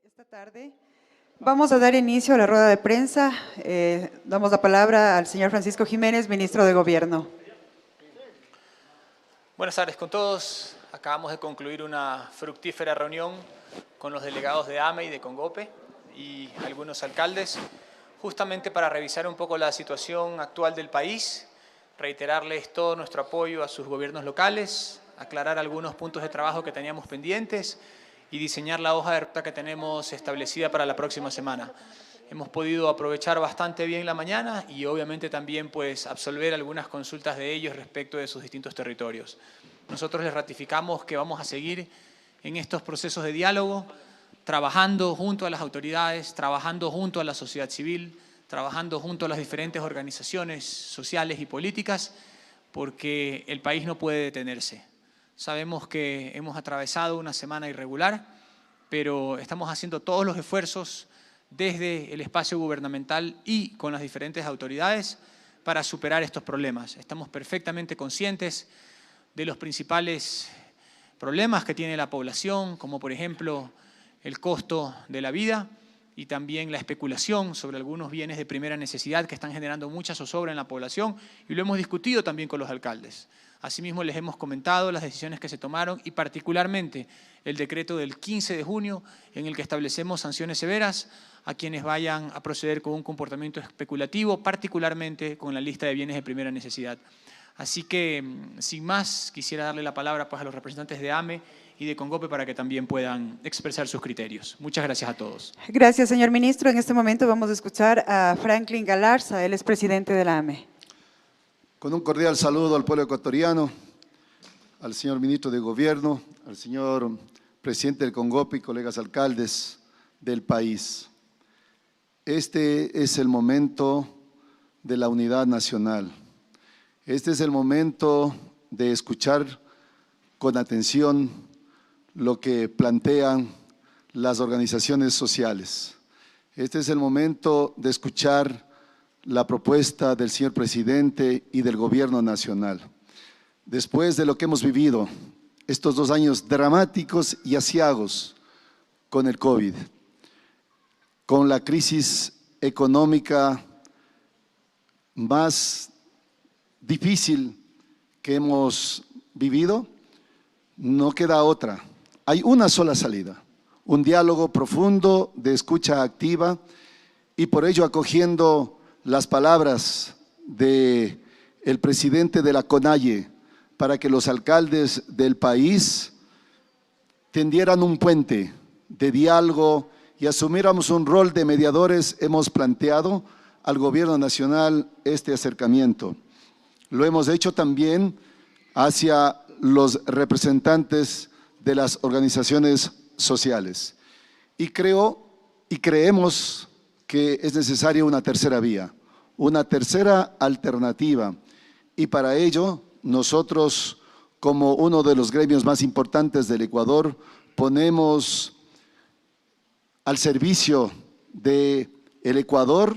Esta tarde vamos a dar inicio a la rueda de prensa. Damos la palabra al señor Francisco Jiménez, ministro de Gobierno. Buenas tardes con todos. Acabamos de concluir una fructífera reunión con los delegados de AME y de CONGOPE y algunos alcaldes, justamente para revisar un poco la situación actual del país, reiterarles todo nuestro apoyo a sus gobiernos locales, aclarar algunos puntos de trabajo que teníamos pendientes y diseñar la hoja de ruta que tenemos establecida para la próxima semana. Hemos podido aprovechar bastante bien la mañana y obviamente también pues absolver algunas consultas de ellos respecto de sus distintos territorios. Nosotros les ratificamos que vamos a seguir en estos procesos de diálogo, trabajando junto a las autoridades, trabajando junto a la sociedad civil, trabajando junto a las diferentes organizaciones sociales y políticas, porque el país no puede detenerse. Sabemos que hemos atravesado una semana irregular, pero estamos haciendo todos los esfuerzos desde el espacio gubernamental y con las diferentes autoridades para superar estos problemas. Estamos perfectamente conscientes de los principales problemas que tiene la población, como por ejemplo el costo de la vida y también la especulación sobre algunos bienes de primera necesidad que están generando mucha zozobra en la población, y lo hemos discutido también con los alcaldes. Asimismo, les hemos comentado las decisiones que se tomaron y particularmente el decreto del 15 de junio en el que establecemos sanciones severas a quienes vayan a proceder con un comportamiento especulativo, particularmente con la lista de bienes de primera necesidad. Así que, sin más, quisiera darle la palabra pues, a los representantes de AME y de CONGOPE para que también puedan expresar sus criterios. Muchas gracias a todos. Gracias, señor ministro. En este momento vamos a escuchar a Franklin Galarza, él es presidente de la AME. Con un cordial saludo al pueblo ecuatoriano, al señor ministro de Gobierno, al señor presidente del CONGOPE y colegas alcaldes del país. Este es el momento de la unidad nacional. Este es el momento de escuchar con atención lo que plantean las organizaciones sociales. Este es el momento de escuchar la propuesta del señor presidente y del gobierno nacional. Después de lo que hemos vivido, estos 2 años dramáticos y aciagos con el COVID, con la crisis económica más difícil que hemos vivido, no queda otra. Hay una sola salida, un diálogo profundo de escucha activa y por ello acogiendo las palabras del presidente de la CONAIE para que los alcaldes del país tendieran un puente de diálogo y asumiéramos un rol de mediadores, hemos planteado al gobierno nacional este acercamiento. Lo hemos hecho también hacia los representantes de las organizaciones sociales. Y creemos que es necesaria una tercera vía, una tercera alternativa. Y para ello, nosotros, como uno de los gremios más importantes del Ecuador, ponemos al servicio del Ecuador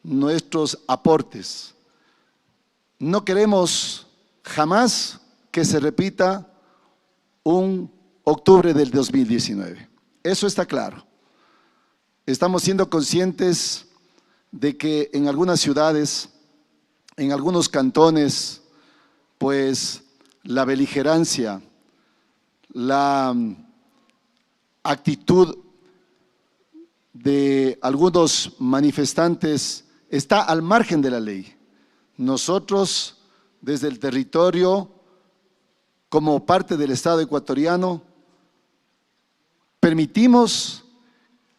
nuestros aportes. No queremos jamás que se repita un octubre del 2019. Eso está claro. Estamos siendo conscientes de que en algunas ciudades, en algunos cantones, pues la beligerancia, la actitud de algunos manifestantes está al margen de la ley. Nosotros, desde el territorio, como parte del Estado ecuatoriano, permitimos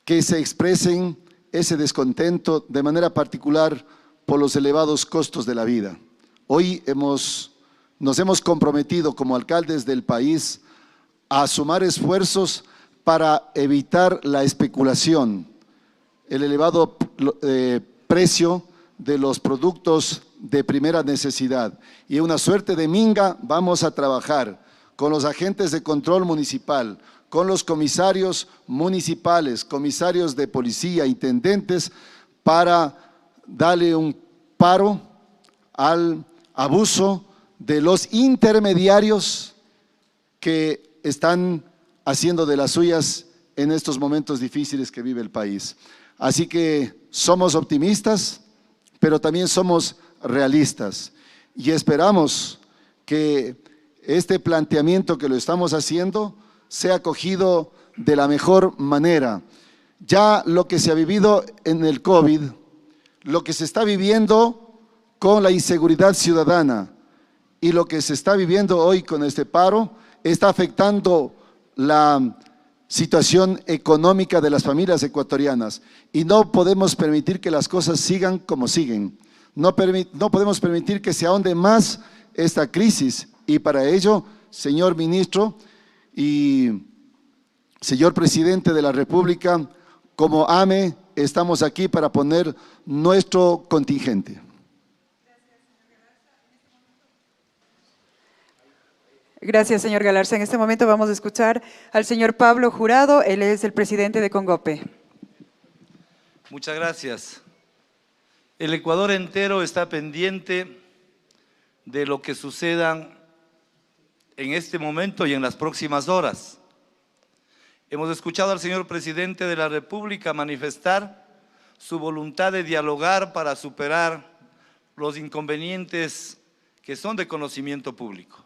que se expresen ese descontento de manera particular por los elevados costos de la vida. Hoy nos hemos comprometido como alcaldes del país a sumar esfuerzos para evitar la especulación, el elevado precio de los productos de primera necesidad. Y en una suerte de minga vamos a trabajar con los agentes de control municipal, con los comisarios municipales, comisarios de policía, intendentes, para darle un paro al abuso de los intermediarios que están haciendo de las suyas en estos momentos difíciles que vive el país. Así que somos optimistas, pero también somos realistas y esperamos que este planteamiento que lo estamos haciendo sea acogido de la mejor manera. Ya lo que se ha vivido en el COVID, lo que se está viviendo con la inseguridad ciudadana y lo que se está viviendo hoy con este paro, está afectando la situación económica de las familias ecuatorianas y no podemos permitir que las cosas sigan como siguen. No podemos permitir que se ahonde más esta crisis y para ello, señor ministro y señor presidente de la República, como AME estamos aquí para poner nuestro contingente. Gracias, señor Galarza. En este momento vamos a escuchar al señor Pablo Jurado, él es el presidente de Congope. Muchas gracias. El Ecuador entero está pendiente de lo que suceda en este momento y en las próximas horas. Hemos escuchado al señor presidente de la República manifestar su voluntad de dialogar para superar los inconvenientes que son de conocimiento público.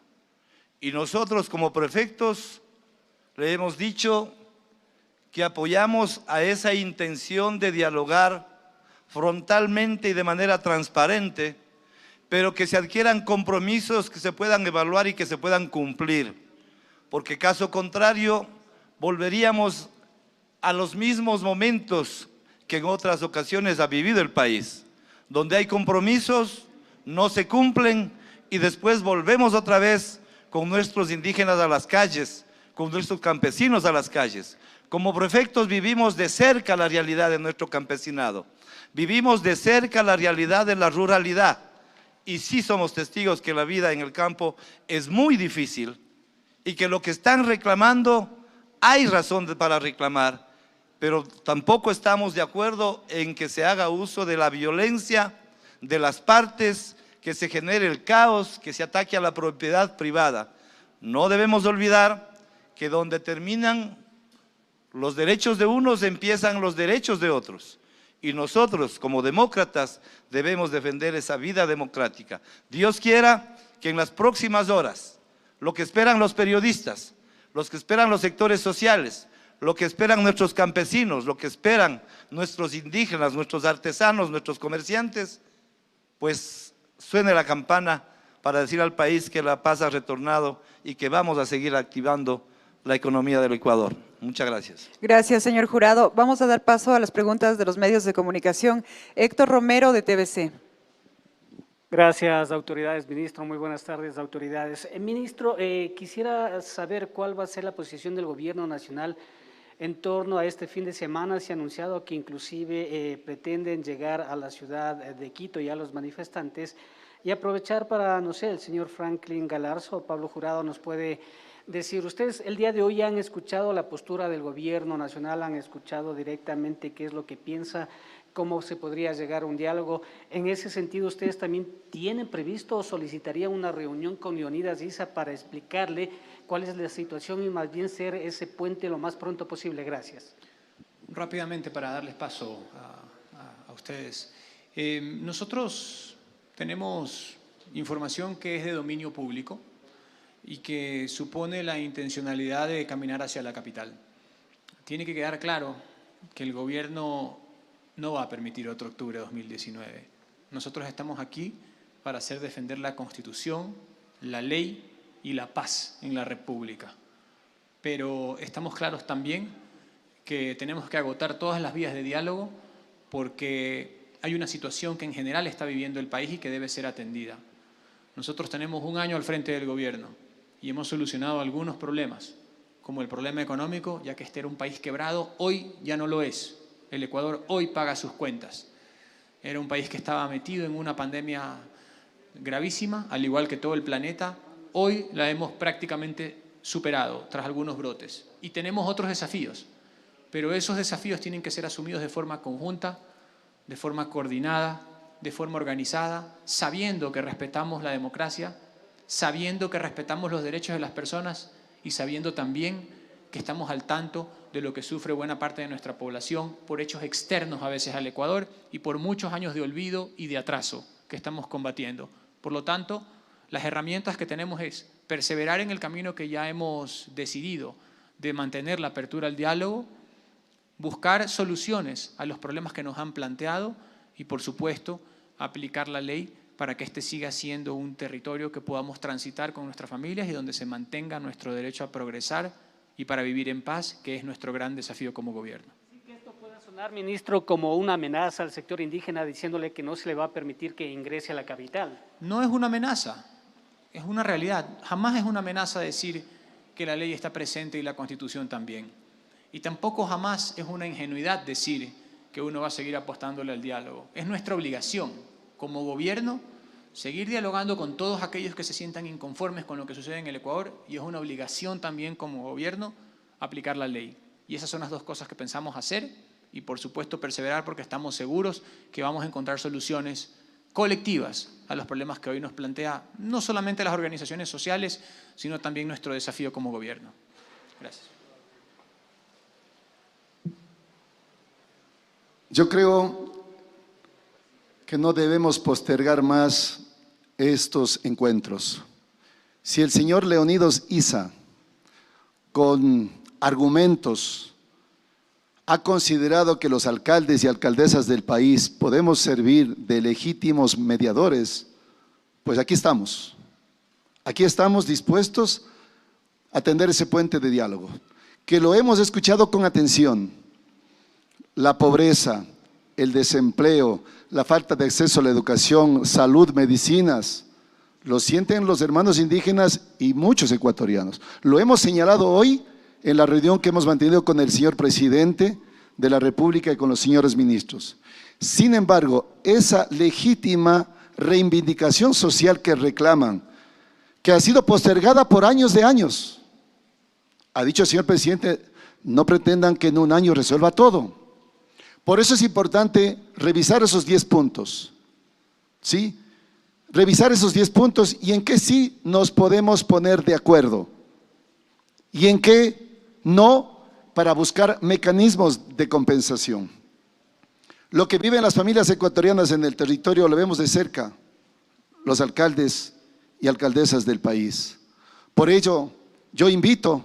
Y nosotros como prefectos le hemos dicho que apoyamos a esa intención de dialogar frontalmente y de manera transparente, pero que se adquieran compromisos que se puedan evaluar y que se puedan cumplir, porque caso contrario volveríamos a los mismos momentos que en otras ocasiones ha vivido el país, donde hay compromisos, no se cumplen y después volvemos otra vez con nuestros indígenas a las calles, con nuestros campesinos a las calles. Como prefectos vivimos de cerca la realidad de nuestro campesinado, vivimos de cerca la realidad de la ruralidad y sí somos testigos que la vida en el campo es muy difícil y que lo que están reclamando hay razón para reclamar, pero tampoco estamos de acuerdo en que se haga uso de la violencia de las partes, que se genere el caos, que se ataque a la propiedad privada. No debemos olvidar que donde terminan los derechos de unos empiezan los derechos de otros. Y nosotros, como demócratas, debemos defender esa vida democrática. Dios quiera que en las próximas horas, lo que esperan los periodistas, los que esperan los sectores sociales, lo que esperan nuestros campesinos, lo que esperan nuestros indígenas, nuestros artesanos, nuestros comerciantes, pues suene la campana para decir al país que la paz ha retornado y que vamos a seguir activando la economía del Ecuador. Muchas gracias. Gracias, señor Jurado. Vamos a dar paso a las preguntas de los medios de comunicación. Héctor Romero, de TVC. Gracias, autoridades. Ministro, muy buenas tardes, autoridades. Ministro, quisiera saber cuál va a ser la posición del Gobierno Nacional en torno a este fin de semana. Se ha anunciado que inclusive pretenden llegar a la ciudad de Quito y a los manifestantes y aprovechar para, no sé, el señor Franklin Galarza o Pablo Jurado nos puede decir, ustedes el día de hoy han escuchado la postura del Gobierno Nacional, han escuchado directamente qué es lo que piensa, cómo se podría llegar a un diálogo. En ese sentido, ¿ustedes también tienen previsto o solicitarían una reunión con Leonidas Issa para explicarle cuál es la situación y más bien ser ese puente lo más pronto posible? Gracias. Rápidamente, para darles paso a ustedes. Nosotros tenemos información que es de dominio público y que supone la intencionalidad de caminar hacia la capital. Tiene que quedar claro que el gobierno no va a permitir otro octubre de 2019. Nosotros estamos aquí para hacer defender la Constitución, la ley y la paz en la República. Pero estamos claros también que tenemos que agotar todas las vías de diálogo porque hay una situación que en general está viviendo el país y que debe ser atendida. Nosotros tenemos un año al frente del gobierno y hemos solucionado algunos problemas, como el problema económico, ya que este era un país quebrado, hoy ya no lo es. El Ecuador hoy paga sus cuentas. Era un país que estaba metido en una pandemia gravísima, al igual que todo el planeta. Hoy la hemos prácticamente superado tras algunos brotes. Y tenemos otros desafíos, pero esos desafíos tienen que ser asumidos de forma conjunta, de forma coordinada, de forma organizada, sabiendo que respetamos la democracia, sabiendo que respetamos los derechos de las personas y sabiendo también que estamos al tanto de lo que sufre buena parte de nuestra población por hechos externos a veces al Ecuador y por muchos años de olvido y de atraso que estamos combatiendo. Por lo tanto, las herramientas que tenemos es perseverar en el camino que ya hemos decidido de mantener la apertura al diálogo, buscar soluciones a los problemas que nos han planteado y, por supuesto, aplicar la ley para que este siga siendo un territorio que podamos transitar con nuestras familias y donde se mantenga nuestro derecho a progresar y para vivir en paz, que es nuestro gran desafío como gobierno. ¿Sí que esto pueda sonar, ministro, como una amenaza al sector indígena diciéndole que no se le va a permitir que ingrese a la capital? No es una amenaza, es una realidad. Jamás es una amenaza decir que la ley está presente y la Constitución también. Y tampoco jamás es una ingenuidad decir que uno va a seguir apostándole al diálogo. Es nuestra obligación como gobierno seguir dialogando con todos aquellos que se sientan inconformes con lo que sucede en el Ecuador y es una obligación también como gobierno aplicar la ley. Y esas son las dos cosas que pensamos hacer y por supuesto perseverar porque estamos seguros que vamos a encontrar soluciones colectivas a los problemas que hoy nos plantea no solamente las organizaciones sociales, sino también nuestro desafío como gobierno. Gracias. Yo creo que no debemos postergar más estos encuentros. Si el señor Leonidas Issa, con argumentos, ha considerado que los alcaldes y alcaldesas del país podemos servir de legítimos mediadores, pues aquí estamos. Aquí estamos dispuestos a tender ese puente de diálogo, que lo hemos escuchado con atención. La pobreza, el desempleo, la falta de acceso a la educación, salud, medicinas, lo sienten los hermanos indígenas y muchos ecuatorianos. Lo hemos señalado hoy en la reunión que hemos mantenido con el señor presidente de la República y con los señores ministros. Sin embargo, esa legítima reivindicación social que reclaman, que ha sido postergada por años de años, ha dicho el señor presidente, no pretendan que en un año resuelva todo. Por eso es importante revisar esos 10 puntos, ¿sí? Revisar esos 10 puntos y en qué sí nos podemos poner de acuerdo y en qué no, para buscar mecanismos de compensación. Lo que viven las familias ecuatorianas en el territorio lo vemos de cerca, los alcaldes y alcaldesas del país. Por ello, yo invito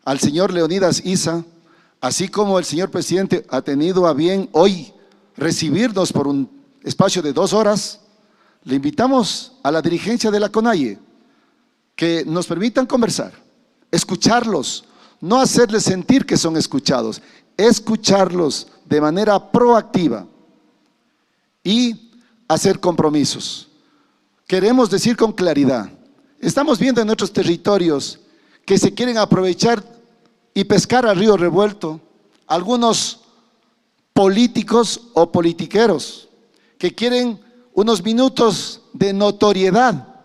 al señor Leonidas Issa, así como el señor presidente ha tenido a bien hoy recibirnos por un espacio de 2 horas, le invitamos a la dirigencia de la CONAIE que nos permitan conversar, escucharlos, no hacerles sentir que son escuchados, escucharlos de manera proactiva y hacer compromisos. Queremos decir con claridad, estamos viendo en nuestros territorios que se quieren aprovechar y pescar a río revuelto algunos políticos o politiqueros que quieren unos minutos de notoriedad,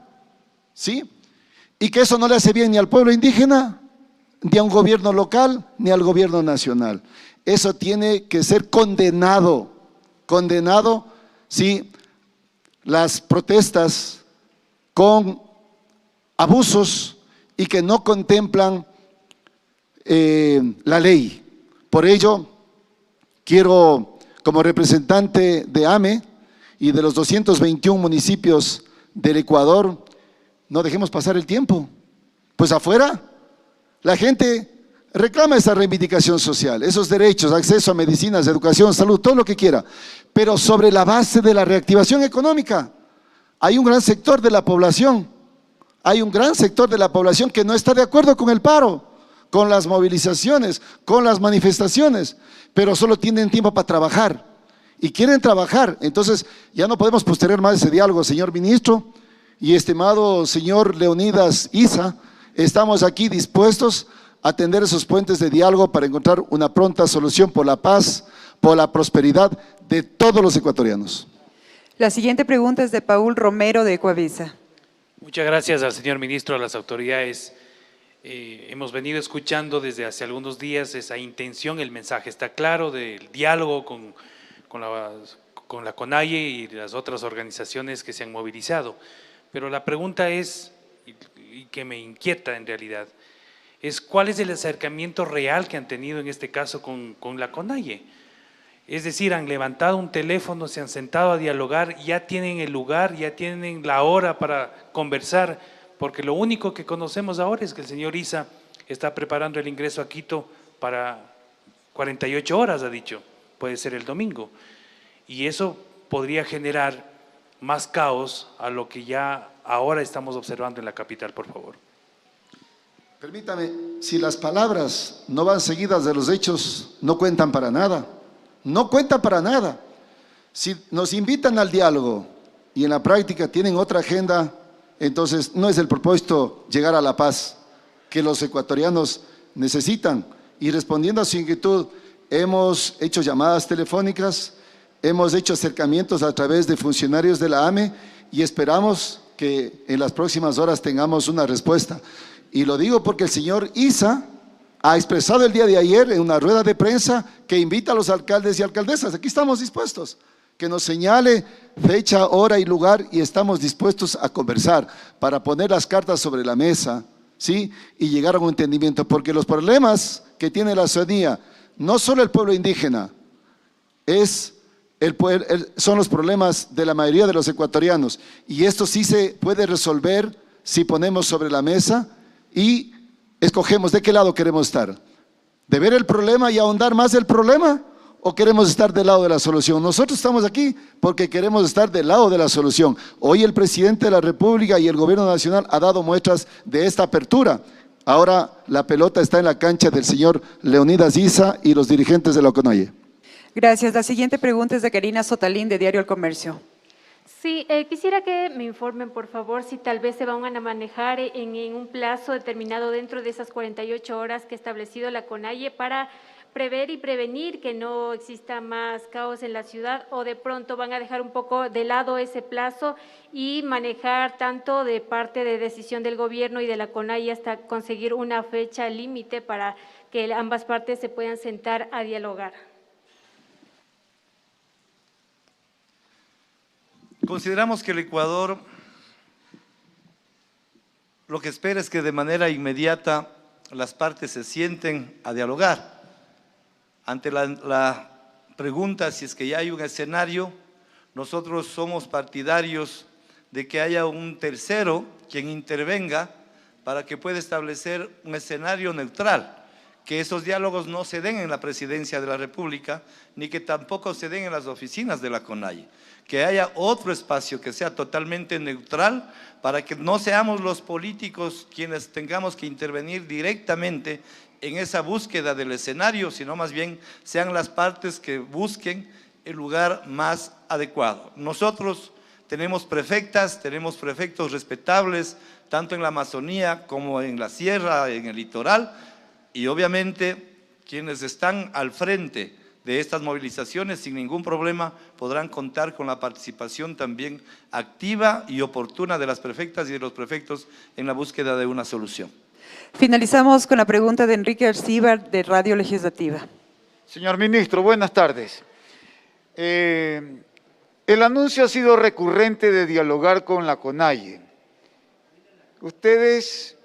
¿sí? Y que eso no le hace bien ni al pueblo indígena, ni a un gobierno local, ni al gobierno nacional. Eso tiene que ser condenado, ¿sí? Las protestas con abusos y que no contemplan la ley. Por ello, quiero, como representante de AME y de los 221 municipios del Ecuador, no dejemos pasar el tiempo. Pues afuera, la gente reclama esa reivindicación social, esos derechos, acceso a medicinas, educación, salud, todo lo que quiera, pero sobre la base de la reactivación económica. Hay un gran sector de la población, que no está de acuerdo con el paro, con las movilizaciones, con las manifestaciones, pero solo tienen tiempo para trabajar y quieren trabajar. Entonces ya no podemos postergar más ese diálogo, señor ministro y estimado señor Leonidas Issa. Estamos aquí dispuestos a tender esos puentes de diálogo para encontrar una pronta solución por la paz, por la prosperidad de todos los ecuatorianos. La siguiente pregunta es de Paul Romero de Ecuavisa. Muchas gracias al señor ministro, a las autoridades. Hemos venido escuchando desde hace algunos días esa intención, el mensaje está claro del diálogo con la CONAIE y las otras organizaciones que se han movilizado. Pero la pregunta es, y que me inquieta en realidad, es cuál es el acercamiento real que han tenido en este caso con la CONAIE. Es decir, han levantado un teléfono, se han sentado a dialogar, ya tienen el lugar, ya tienen la hora para conversar, porque lo único que conocemos ahora es que el señor Issa está preparando el ingreso a Quito para 48 horas, ha dicho, puede ser el domingo. Y eso podría generar más caos a lo que ya ahora estamos observando en la capital, por favor. Permítame, si las palabras no van seguidas de los hechos, no cuentan para nada. No cuentan para nada. Si nos invitan al diálogo y en la práctica tienen otra agenda, entonces no es el propósito llegar a la paz que los ecuatorianos necesitan. Y respondiendo a su inquietud, hemos hecho llamadas telefónicas, hemos hecho acercamientos a través de funcionarios de la AME y esperamos que en las próximas horas tengamos una respuesta. Y lo digo porque el señor Issa ha expresado el día de ayer en una rueda de prensa que invita a los alcaldes y alcaldesas. Aquí estamos dispuestos, que nos señale fecha, hora y lugar y estamos dispuestos a conversar para poner las cartas sobre la mesa, ¿sí? Y llegar a un entendimiento, porque los problemas que tiene la ciudadanía, no solo el pueblo indígena, son los problemas de la mayoría de los ecuatorianos y esto sí se puede resolver si ponemos sobre la mesa y escogemos de qué lado queremos estar, de ver el problema y ahondar más el problema o queremos estar del lado de la solución. Nosotros estamos aquí porque queremos estar del lado de la solución. Hoy el presidente de la República y el gobierno nacional ha dado muestras de esta apertura. Ahora la pelota está en la cancha del señor Leonidas Issa y los dirigentes de la CONAIE. Gracias. La siguiente pregunta es de Karina Sotalín, de Diario El Comercio. Sí, quisiera que me informen, por favor, si tal vez se van a manejar en un plazo determinado dentro de esas 48 horas que ha establecido la CONAIE para prever y prevenir que no exista más caos en la ciudad, o de pronto van a dejar un poco de lado ese plazo y manejar tanto de parte de decisión del gobierno y de la CONAIE hasta conseguir una fecha límite para que ambas partes se puedan sentar a dialogar. Consideramos que el Ecuador lo que espera es que de manera inmediata las partes se sienten a dialogar. Ante la pregunta si es que ya hay un escenario, nosotros somos partidarios de que haya un tercero quien intervenga para que pueda establecer un escenario neutral, que esos diálogos no se den en la Presidencia de la República, ni que tampoco se den en las oficinas de la CONAIE, que haya otro espacio que sea totalmente neutral para que no seamos los políticos quienes tengamos que intervenir directamente en esa búsqueda del escenario, sino más bien sean las partes que busquen el lugar más adecuado. Nosotros tenemos prefectas, tenemos prefectos respetables, tanto en la Amazonía como en la sierra, en el litoral, y obviamente quienes están al frente de estas movilizaciones sin ningún problema podrán contar con la participación también activa y oportuna de las prefectas y de los prefectos en la búsqueda de una solución. Finalizamos con la pregunta de Enrique Arcíbar, de Radio Legislativa. Señor ministro, buenas tardes. El anuncio ha sido recurrente de dialogar con la CONAIE. Ustedes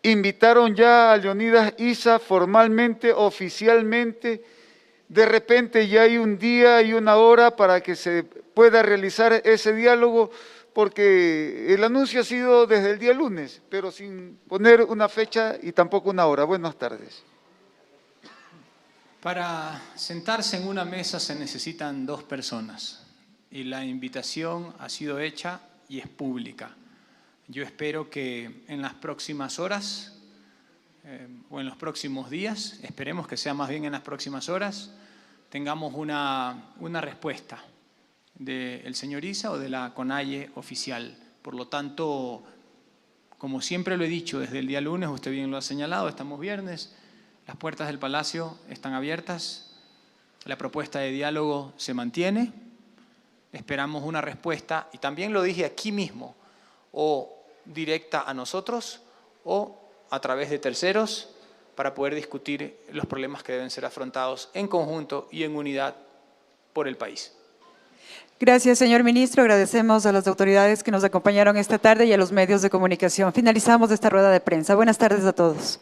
invitaron ya a Leonidas Issa formalmente, oficialmente. De repente ya hay un día y una hora para que se pueda realizar ese diálogo, porque el anuncio ha sido desde el día lunes, pero sin poner una fecha y tampoco una hora. Buenas tardes. Para sentarse en una mesa se necesitan 2 personas y la invitación ha sido hecha y es pública. Yo espero que en las próximas horas o en los próximos días, esperemos que sea más bien en las próximas horas, tengamos una respuesta del señor Issa o de la CONAIE oficial. Por lo tanto, como siempre lo he dicho desde el día lunes, usted bien lo ha señalado, estamos viernes, las puertas del Palacio están abiertas, la propuesta de diálogo se mantiene, esperamos una respuesta, y también lo dije aquí mismo, o directa a nosotros o a través de terceros, para poder discutir los problemas que deben ser afrontados en conjunto y en unidad por el país. Gracias, señor ministro. Agradecemos a las autoridades que nos acompañaron esta tarde y a los medios de comunicación. Finalizamos esta rueda de prensa. Buenas tardes a todos.